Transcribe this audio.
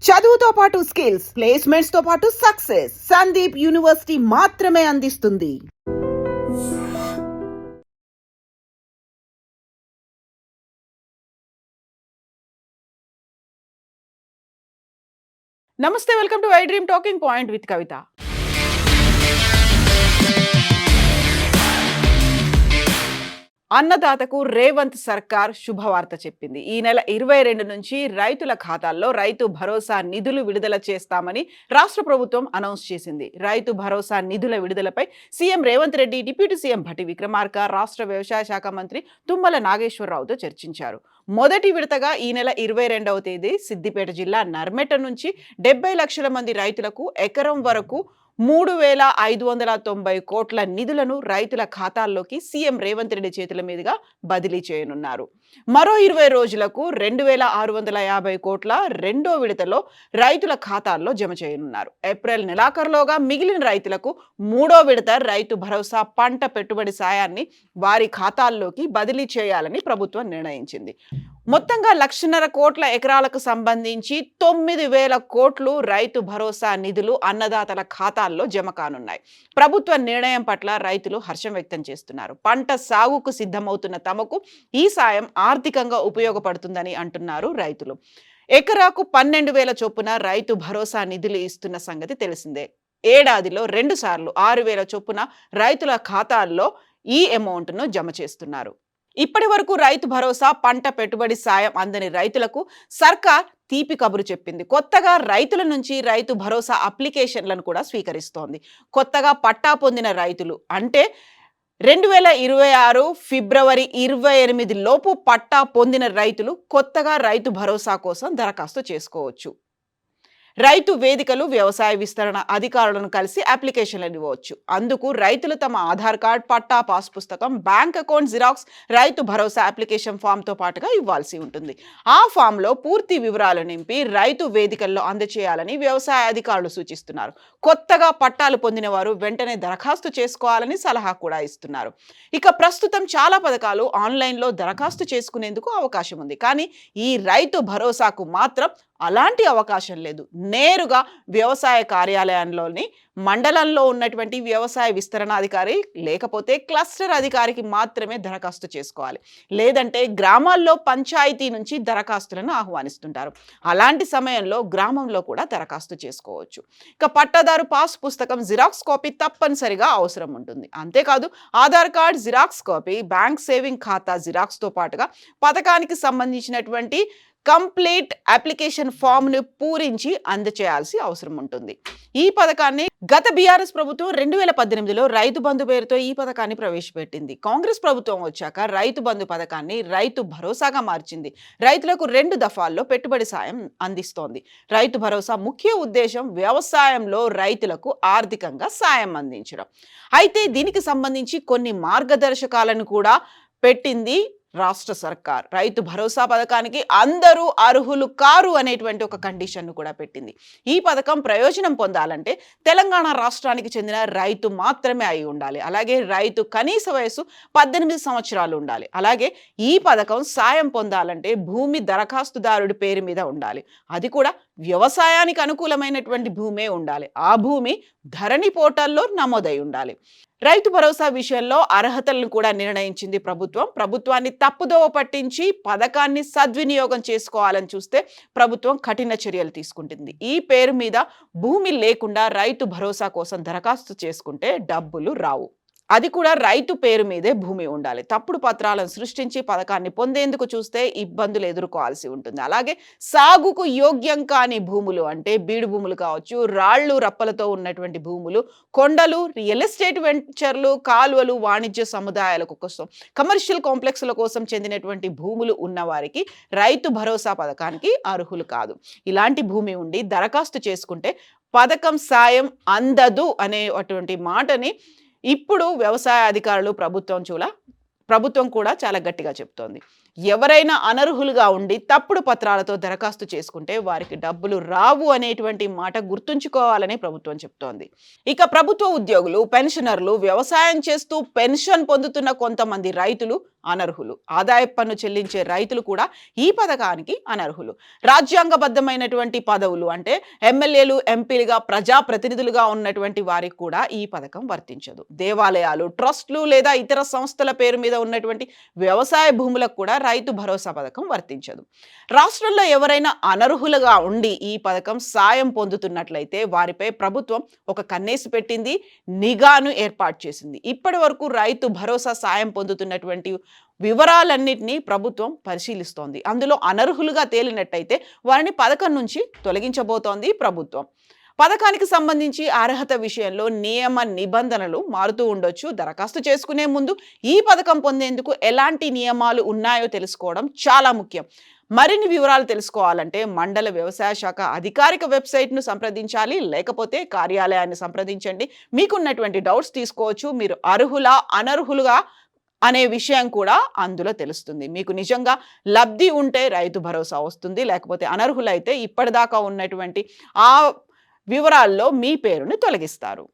చదువుతో పాటు skills, placements తో పాటు సక్సెస్ సందీప్ యూనివర్సిటీ మాత్రమే అందిస్తుంది. నమస్తే, welcome to I dream talking point with Kavitha. అన్నదాతకు రేవంత్ సర్కార్ శుభవార్త చెప్పింది. ఈ నెల 22 నుంచి రైతుల ఖాతాల్లో రైతు భరోసా నిధులు విడుదల చేస్తామని రాష్ట్ర ప్రభుత్వం అనౌన్స్ చేసింది. రైతు భరోసా నిధుల విడుదలపై CM Revanth Reddy, deputy CM Bhatti Vikramarka, రాష్ట్ర వ్యవసాయ శాఖ మంత్రి తుమ్మల నాగేశ్వరరావుతో చర్చించారు. మొదటి విడతగా ఈ నెల 22వ తేదీ సిద్దిపేట జిల్లా నర్మెట నుంచి 70 లక్షల మంది రైతులకు ఎకరం వరకు 3,590 కోట్ల నిధులను రైతుల ఖాతాల్లోకి సీఎం రేవంత్ రెడ్డి చేతుల మీదుగా బదిలీ చేయనున్నారు. మరో 20 రోజులకు 2,650 కోట్ల రెండో విడతలో రైతుల ఖాతాల్లో జమ చేయనున్నారు. ఏప్రిల్ నెలాఖరులోగా మిగిలిన రైతులకు మూడో విడత రైతు భరోసా పంట పెట్టుబడి సాయాన్ని వారి ఖాతాల్లోకి బదిలీ చేయాలని ప్రభుత్వం నిర్ణయించింది. మొత్తంగా 1,50,000 కోట్ల ఎకరాలకు సంబంధించి 9,000 కోట్లు రైతు భరోసా నిధులు అన్నదాతల ఖాతాల్లో జమ కానున్నాయి. ప్రభుత్వ నిర్ణయం పట్ల రైతులు హర్షం వ్యక్తం చేస్తున్నారు. పంట సాగుకు సిద్ధమవుతున్న తమకు ఈ సాయం ఆర్థికంగా ఉపయోగపడుతుందని అంటున్నారు రైతులు. ఎకరాకు 12,000 చొప్పున రైతు భరోసా నిధులు ఇస్తున్న సంగతి తెలిసిందే. ఏడాదిలో 2 సార్లు 6,000 చొప్పున రైతుల ఖాతాల్లో ఈ అమౌంట్ను జమ చేస్తున్నారు. ఇప్పటి వరకు రైతు భరోసా పంట పెట్టుబడి సాయం అందని రైతులకు సర్కార్ తీపి కబురు చెప్పింది. కొత్తగా రైతుల నుంచి రైతు భరోసా అప్లికేషన్లను కూడా స్వీకరిస్తోంది. కొత్తగా పట్టా పొందిన రైతులు అంటే 2026 ఫిబ్రవరి 28 లోపు పట్టా పొందిన రైతులు కొత్తగా రైతు భరోసా కోసం దరఖాస్తు చేసుకోవచ్చు. రైతు వేదికలు వ్యవసాయ విస్తరణ అధికారులను కలిసి అప్లికేషన్లను ఇవ్వవచ్చు. అందుకు రైతులు తమ ఆధార్ కార్డ్, పట్టా, పాస్ పుస్తకం, bank account xerox, Rythu Bharosa application ఫామ్తో పాటుగా ఇవ్వాల్సి ఉంటుంది. ఆ ఫామ్లో పూర్తి వివరాలు నింపి రైతు వేదికల్లో అందజేయాలని వ్యవసాయ అధికారులు సూచిస్తున్నారు. కొత్తగా పట్టాలు పొందిన వారు వెంటనే దరఖాస్తు చేసుకోవాలని సలహా కూడా ఇస్తున్నారు. ఇక ప్రస్తుతం చాలా పథకాలు ఆన్లైన్లో దరఖాస్తు చేసుకునేందుకు అవకాశం ఉంది. కానీ ఈ రైతు భరోసాకు మాత్రం అలాంటి అవకాశం లేదు. నేరుగా వ్యవసాయ కార్యాలయంలోని మండలంలో ఉన్నటువంటి వ్యవసాయ విస్తరణాధికారి లేకపోతే క్లస్టర్ అధికారికి మాత్రమే దరఖాస్తు చేసుకోవాలి. లేదంటే గ్రామాల్లో పంచాయతీ నుంచి దరఖాస్తులను ఆహ్వానిస్తుంటారు. అలాంటి సమయంలో గ్రామంలో కూడా దరఖాస్తు చేసుకోవచ్చు. ఇక పట్టాదారు పాస్ పుస్తకం జిరాక్స్ కాపీ తప్పనిసరిగా అవసరం ఉంటుంది. అంతేకాదు Aadhaar card xerox copy, bank saving ఖాతా జిరాక్స్తో పాటుగా పథకానికి సంబంధించినటువంటి కంప్లీట్ అప్లికేషన్ ఫామ్ ను పూరించి అందచేయాల్సి అవసరం ఉంటుంది. ఈ పథకాన్ని గత బీఆర్ఎస్ ప్రభుత్వం 2018లో రైతు బంధు పేరుతో ఈ పథకాన్ని ప్రవేశపెట్టింది. కాంగ్రెస్ ప్రభుత్వం వచ్చాక రైతు బంధు పథకాన్ని రైతు భరోసాగా మార్చింది. రైతులకు 2 దఫాల్లో పెట్టుబడి సాయం అందిస్తోంది. రైతు భరోసా ముఖ్య ఉద్దేశం వ్యవసాయంలో రైతులకు ఆర్థికంగా సాయం అందించడం. అయితే దీనికి సంబంధించి కొన్ని మార్గదర్శకాలను కూడా పెట్టింది రాష్ట్ర సర్కార్. రైతు భరోసా పథకానికి అందరూ అర్హులు కారు అనేటువంటి ఒక కండిషన్ కూడా పెట్టింది. ఈ పథకం ప్రయోజనం పొందాలంటే తెలంగాణ రాష్ట్రానికి చెందిన రైతు మాత్రమే అయి ఉండాలి. అలాగే రైతు కనీస వయసు 18 సంవత్సరాలు ఉండాలి. అలాగే ఈ పథకం సాయం పొందాలంటే భూమి దరఖాస్తుదారుడి పేరు మీద ఉండాలి. అది కూడా వ్యవసాయానికి అనుకూలమైనటువంటి భూమే ఉండాలి. ఆ భూమి ధరణి పోర్టల్లో నమోదై ఉండాలి. రైతు భరోసా విషయంలో అర్హతలను కూడా నిర్ణయించింది ప్రభుత్వం. ప్రభుత్వాన్ని తప్పుదోవ పట్టించి పథకాన్ని సద్వినియోగం చేసుకోవాలని చూస్తే ప్రభుత్వం కఠిన చర్యలు తీసుకుంటుంది. ఈ పేరు మీద భూమి లేకుండా రైతు భరోసా కోసం దరఖాస్తు చేసుకుంటే డబ్బులు రావు. అది కూడా రైతు పేరు మీదే భూమి ఉండాలి. తప్పుడు పత్రాలను సృష్టించి పథకాన్ని పొందేందుకు చూస్తే ఇబ్బందులు ఎదుర్కోవాల్సి ఉంటుంది. అలాగే సాగుకు యోగ్యం కాని భూములు అంటే బీడు భూములు కావచ్చు, రాళ్లు రప్పలతో ఉన్నటువంటి భూములు, కొండలు, రియల్ ఎస్టేట్ వెంచర్లు, కాలువలు, వాణిజ్య సముదాయాల కోసం, కమర్షియల్ కాంప్లెక్స్ల కోసం చెందినటువంటి భూములు ఉన్న వారికి రైతు భరోసా పథకానికి అర్హులు కాదు. ఇలాంటి భూమి ఉండి దరఖాస్తు చేసుకుంటే పథకం సాయం అందదు అనేటువంటి మాటని ఇప్పుడు వ్యవసాయ అధికారులు ప్రభుత్వం కూడా చాలా గట్టిగా చెప్తోంది. ఎవరైనా అనర్హులుగా ఉండి తప్పుడు పత్రాలతో దరఖాస్తు చేసుకుంటే వారికి డబ్బులు రావు అనేటువంటి మాట గుర్తుంచుకోవాలని ప్రభుత్వం చెప్తోంది. ఇక ప్రభుత్వ ఉద్యోగులు, పెన్షనర్లు, వ్యవసాయం చేస్తూ పెన్షన్ పొందుతున్న కొంతమంది రైతులు అనర్హులు. ఆదాయపు పన్ను చెల్లించే రైతులు కూడా ఈ పథకానికి అనర్హులు. రాజ్యాంగబద్ధమైనటువంటి పదవులు అంటే ఎమ్మెల్యేలు, ఎంపీలుగా, ప్రజాప్రతినిధులుగా ఉన్నటువంటి వారికి కూడా ఈ పథకం వర్తించదు. దేవాలయాలు, ట్రస్టులు లేదా ఇతర సంస్థల పేరు మీద ఉన్నటువంటి వ్యవసాయ భూములకు కూడా రైతు భరోసా పథకం వర్తించదు. రాష్ట్రంలో ఎవరైనా అనర్హులుగా ఉండి ఈ పథకం సాయం పొందుతున్నట్లయితే వారిపై ప్రభుత్వం ఒక కన్నేసి పెట్టింది, నిఘాను ఏర్పాటు చేసింది. ఇప్పటి వరకు రైతు భరోసా సాయం పొందుతున్నటువంటి వివరాలన్నింటినీ ప్రభుత్వం పరిశీలిస్తోంది. అందులో అనర్హులుగా తేలినట్టయితే వారిని పథకం నుంచి తొలగించబోతోంది ప్రభుత్వం. పథకానికి సంబంధించి అర్హత విషయంలో నియమ నిబంధనలు మారుతూ ఉండొచ్చు. దరఖాస్తు చేసుకునే ముందు ఈ పథకం పొందేందుకు ఎలాంటి నియమాలు ఉన్నాయో తెలుసుకోవడం చాలా ముఖ్యం. మరిన్ని వివరాలు తెలుసుకోవాలంటే మండల వ్యవసాయ శాఖ అధికారిక వెబ్సైట్ను సంప్రదించాలి, లేకపోతే కార్యాలయాన్ని సంప్రదించండి. మీకున్నటువంటి డౌట్స్ తీసుకోవచ్చు. మీరు అర్హులా, అనర్హులుగా అనే విషయం కూడా అందులో తెలుస్తుంది. మీకు నిజంగా లబ్ధి ఉంటే రైతు భరోసా వస్తుంది, లేకపోతే అనర్హులైతే ఇప్పటిదాకా ఉన్నటువంటి ఆ వివరాల్లో మీ పేరుని తొలగిస్తారు.